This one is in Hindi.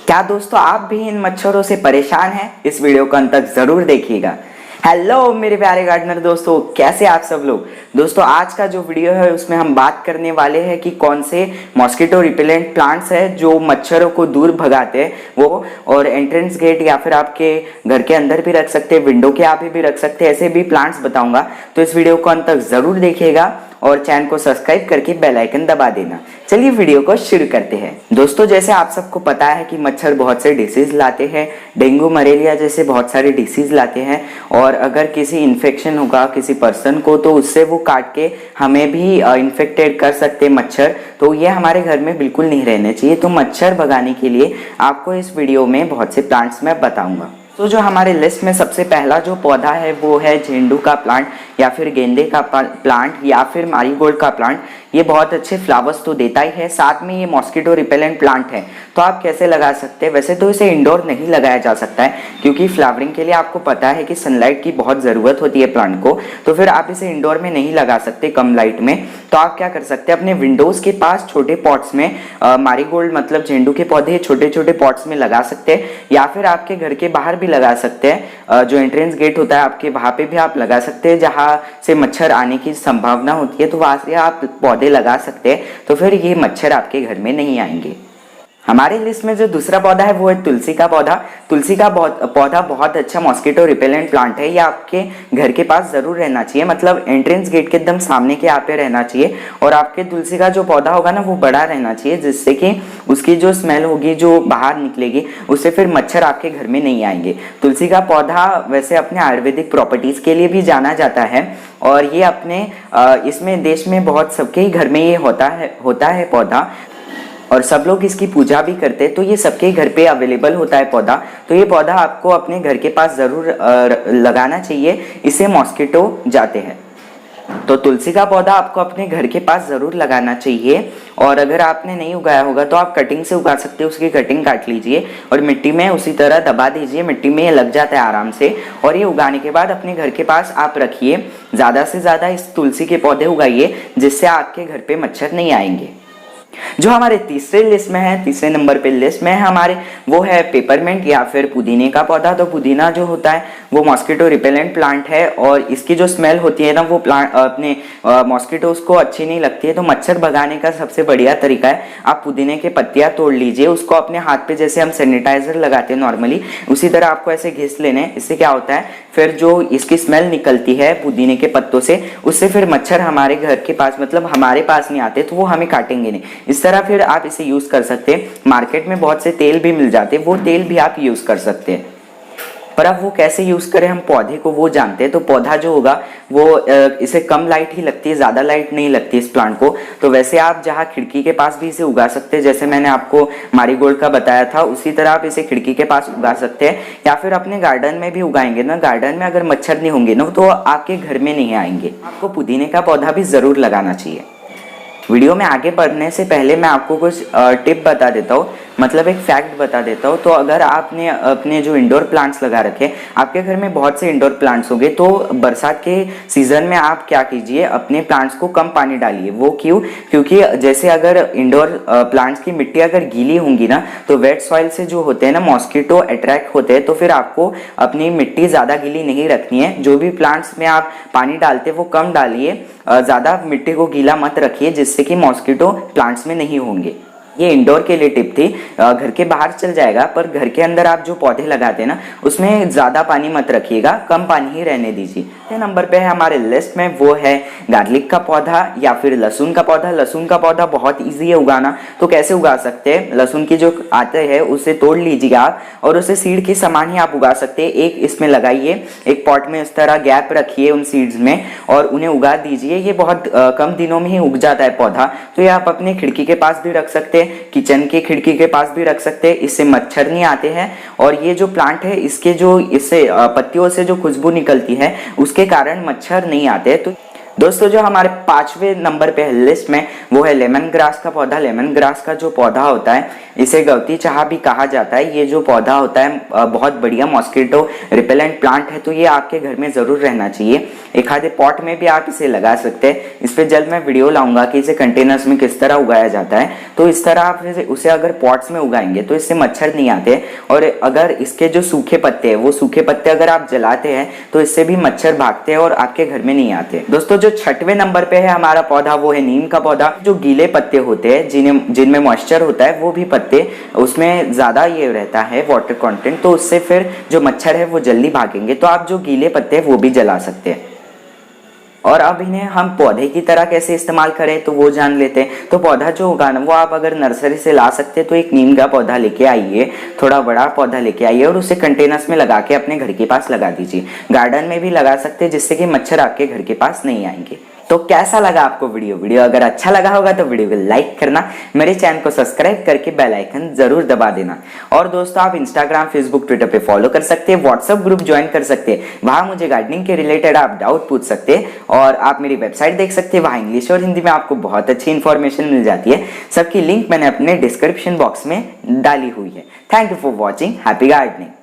क्या दोस्तों आप भी इन मच्छरों से परेशान हैं? इस वीडियो को अंत तक जरूर देखिएगा। हेलो मेरे प्यारे गार्डनर दोस्तों, कैसे आप सब लोग। दोस्तों आज का जो वीडियो है उसमें हम बात करने वाले हैं कि कौन से मॉस्किटो रिपेलेंट प्लांट्स है जो मच्छरों को दूर भगाते हैं वो, और एंट्रेंस गेट या फिर आपके घर के अंदर भी रख सकते हैं, विंडो के आगे भी रख सकते हैं, ऐसे भी प्लांट्स बताऊंगा। तो इस वीडियो को अंत तक जरूर देखिएगा और चैनल को सब्सक्राइब करके बेल आइकन दबा देना। चलिए वीडियो को शुरू करते हैं। दोस्तों जैसे आप सबको पता है कि मच्छर बहुत से डिसीज लाते हैं, डेंगू मलेरिया जैसे बहुत सारे डिसीज लाते हैं, और अगर किसी इन्फेक्शन होगा किसी पर्सन को तो उससे वो काट के हमें भी इन्फेक्टेड कर सकते हैं मच्छर। तो ये हमारे घर में बिल्कुल नहीं रहने चाहिए। तो मच्छर भगाने के लिए आपको इस वीडियो में बहुत से प्लांट्स मैं बताऊंगा। तो जो हमारे लिस्ट में सबसे पहला जो पौधा है वो है झेंडू का प्लांट या फिर गेंदे का प्लांट या फिर मारीगोल्ड का प्लांट। ये बहुत अच्छे फ्लावर्स तो देता ही है, साथ में ये मॉस्किटो रिपेलेंट प्लांट है। तो आप कैसे लगा सकते हैं? वैसे तो इसे इंडोर नहीं लगाया जा सकता है क्योंकि फ्लावरिंग के लिए आपको पता है कि सनलाइट की बहुत ज़रूरत होती है प्लांट को, तो फिर आप इसे इंडोर में नहीं लगा सकते कम लाइट में। तो आप क्या कर सकते हैं, अपने विंडोज़ के पास छोटे पॉट्स में मारीगोल्ड मतलब झेंडू के पौधे छोटे छोटे पॉट्स में लगा सकते हैं, या फिर आपके घर के बाहर भी लगा सकते हैं। जो एंट्रेंस गेट होता है आपके, वहाँ पे भी आप लगा सकते हैं जहाँ से मच्छर आने की संभावना होती है, तो वहाँ से आप पौधे लगा सकते हैं। तो फिर ये मच्छर आपके घर में नहीं आएंगे। हमारे लिस्ट में जो दूसरा पौधा है वो है तुलसी का पौधा। तुलसी का पौधा बहुत अच्छा मॉस्किटो रिपेलेंट प्लांट है। ये आपके घर के पास जरूर रहना चाहिए, मतलब एंट्रेंस गेट के एकदम सामने के यहाँ पे रहना चाहिए। और आपके तुलसी का जो पौधा होगा ना वो बड़ा रहना चाहिए, जिससे कि उसकी जो स्मेल होगी जो बाहर निकलेगी उससे फिर मच्छर आपके घर में नहीं आएंगे। तुलसी का पौधा वैसे अपने आयुर्वेदिक प्रॉपर्टीज के लिए भी जाना जाता है, और ये अपने इसमें देश में बहुत सबके ही घर में ये होता है पौधा, और सब लोग इसकी पूजा भी करते हैं। तो ये सबके घर पे अवेलेबल होता है पौधा। तो ये पौधा आपको अपने घर के पास ज़रूर लगाना चाहिए, इससे मॉस्किटो जाते हैं। तो तुलसी का पौधा आपको अपने घर के पास ज़रूर लगाना चाहिए। और अगर आपने नहीं उगाया होगा तो आप कटिंग से उगा सकते हो, उसकी कटिंग काट लीजिए और मिट्टी में उसी तरह दबा दीजिए, मिट्टी में ये लग जाता है आराम से। और ये उगाने के बाद अपने घर के पास आप रखिए, ज़्यादा से ज़्यादा इस तुलसी के पौधे उगाइए, जिससे आपके घर पे मच्छर नहीं आएंगे। जो हमारे तीसरे लिस्ट में है, तीसरे नंबर पे लिस्ट में है हमारे, वो है पेपरमेंट या फिर पुदीने का पौधा। तो पुदीना जो होता है वो मॉस्किटो रिपेलेंट प्लांट है, और इसकी जो स्मेल होती है ना वो प्लांट अपने मॉस्किटोज को अच्छी नहीं लगती है। तो मच्छर भगाने का सबसे बढ़िया तरीका है, आप पुदीने के पत्तियां तोड़ लीजिए, उसको अपने हाथ पे जैसे हम सैनिटाइजर लगाते हैं नॉर्मली उसी तरह आपको ऐसे घिस लेने। इससे क्या होता है, फिर जो इसकी स्मेल निकलती है पुदीने के पत्तों से, उससे फिर मच्छर हमारे घर के पास मतलब हमारे पास नहीं आते, तो वो हमें काटेंगे नहीं। इस तरह फिर आप इसे यूज कर सकते हैं। मार्केट में बहुत से तेल भी मिल जाते हैं, वो तेल भी आप यूज कर सकते हैं। पर अब वो कैसे यूज करें हम पौधे को वो जानते हैं। तो पौधा जो होगा वो इसे कम लाइट ही लगती है, ज्यादा लाइट नहीं लगती इस प्लांट को। तो वैसे आप जहाँ खिड़की के पास भी इसे उगा सकते हैं, जैसे मैंने आपको मारीगोल्ड का बताया था उसी तरह आप इसे खिड़की के पास उगा सकते हैं, या फिर अपने गार्डन में भी उगाएंगे ना, गार्डन में अगर मच्छर नहीं होंगे ना तो आपके घर में नहीं आएंगे। आपको पुदीने का पौधा भी जरूर लगाना चाहिए। वीडियो में आगे बढ़ने से पहले मैं आपको कुछ टिप बता देता हूँ, मतलब एक फैक्ट बता देता हूँ। तो अगर आपने अपने जो इंडोर प्लांट्स लगा रखे, आपके घर में बहुत से इंडोर प्लांट्स होंगे, तो बरसात के सीजन में आप क्या कीजिए, अपने प्लांट्स को कम पानी डालिए। वो क्यों? क्योंकि जैसे अगर इंडोर प्लांट्स की मिट्टी अगर गीली होंगी ना तो वेट सॉइल से जो होते हैं ना मॉस्किटो अट्रैक्ट होते हैं। तो फिर आपको अपनी मिट्टी ज़्यादा गीली नहीं रखनी है। जो भी प्लांट्स में आप पानी डालते हैं वो कम डालिए, ज़्यादा मिट्टी को गीला मत रखिए, जिससे कि मॉस्किटो प्लांट्स में नहीं होंगे। ये इंडोर के लिए टिप थी, घर के बाहर चल जाएगा, पर घर के अंदर आप जो पौधे लगाते हैं ना उसमें ज़्यादा पानी मत रखिएगा, कम पानी ही रहने दीजिए। नंबर पे है हमारे लिस्ट में वो है गार्लिक का पौधा या फिर लहसुन का पौधा। लहसुन का पौधा बहुत ईजी है उगाना। तो कैसे उगा सकते हैं, लहसुन की जो आते हैं उसे तोड़ लीजिए आप, और उसे सीड के समान ही आप उगा सकते हैं। एक इसमें लगाइए, एक पॉट में इस तरह गैप रखिए उन सीड्स में और उन्हें उगा दीजिए। ये बहुत कम दिनों में ही उग जाता है पौधा। तो ये आप अपने खिड़की के पास भी रख सकते हैं, किचन के खिड़की के पास भी रख सकते हैं, इससे मच्छर नहीं आते हैं। और ये जो प्लांट है इसके जो इससे पत्तियों से जो खुशबू निकलती है उसके कारण मच्छर नहीं आते हैं। दोस्तों जो हमारे 5वें नंबर पे है लिस्ट में वो है लेमन ग्रास का पौधा। लेमन ग्रास का जो पौधा होता है इसे गवती चाह भी कहा जाता है। ये जो पौधा होता है बहुत बढ़िया मॉस्किटो रिपेलेंट प्लांट है, तो ये आपके घर में जरूर रहना चाहिए। एक आधे पॉट में भी आप इसे लगा सकते हैं। इस पे जल्द मैं वीडियो लाऊंगा कि इसे कंटेनर्स में किस तरह उगाया जाता है। तो इस तरह आप उसे अगर पॉट्स में उगाएंगे तो इससे मच्छर नहीं आते, और अगर इसके जो सूखे पत्ते हैं वो सूखे पत्ते अगर आप जलाते हैं तो इससे भी मच्छर भागते हैं और आपके घर में नहीं आते। दोस्तों जो 6वें नंबर पे है हमारा पौधा वो है नीम का पौधा। जो गीले पत्ते होते हैं जिनमें मॉइस्चर होता है वो भी पत्ते उसमें ज्यादा ये रहता है वाटर कंटेंट, तो उससे फिर जो मच्छर है वो जल्दी भागेंगे। तो आप जो गीले पत्ते हैं वो भी जला सकते हैं। और अब इन्हें हम पौधे की तरह कैसे इस्तेमाल करें तो वो जान लेते हैं। तो पौधा जो उगाना वो आप अगर नर्सरी से ला सकते हैं तो एक नीम का पौधा लेके आइए, थोड़ा बड़ा पौधा लेके आइए और उसे कंटेनर्स में लगा के अपने घर के पास लगा दीजिए। गार्डन में भी लगा सकते हैं जिससे कि मच्छर आपके घर के पास नहीं आएंगे। तो कैसा लगा आपको वीडियो अगर अच्छा लगा होगा तो वीडियो को लाइक करना, मेरे चैनल को सब्सक्राइब करके बेल आइकन जरूर दबा देना। और दोस्तों आप इंस्टाग्राम, फेसबुक, ट्विटर पे फॉलो कर सकते हैं, व्हाट्सएप ग्रुप ज्वाइन कर सकते हैं। वहां मुझे गार्डनिंग के रिलेटेड आप डाउट पूछ सकते हैं, और आप मेरी वेबसाइट देख सकते हैं। वहां इंग्लिश और हिंदी में आपको बहुत अच्छी इन्फॉर्मेशन मिल जाती है। सबकी लिंक मैंने अपने डिस्क्रिप्शन बॉक्स में डाली हुई है। Thank you for watching. Happy gardening.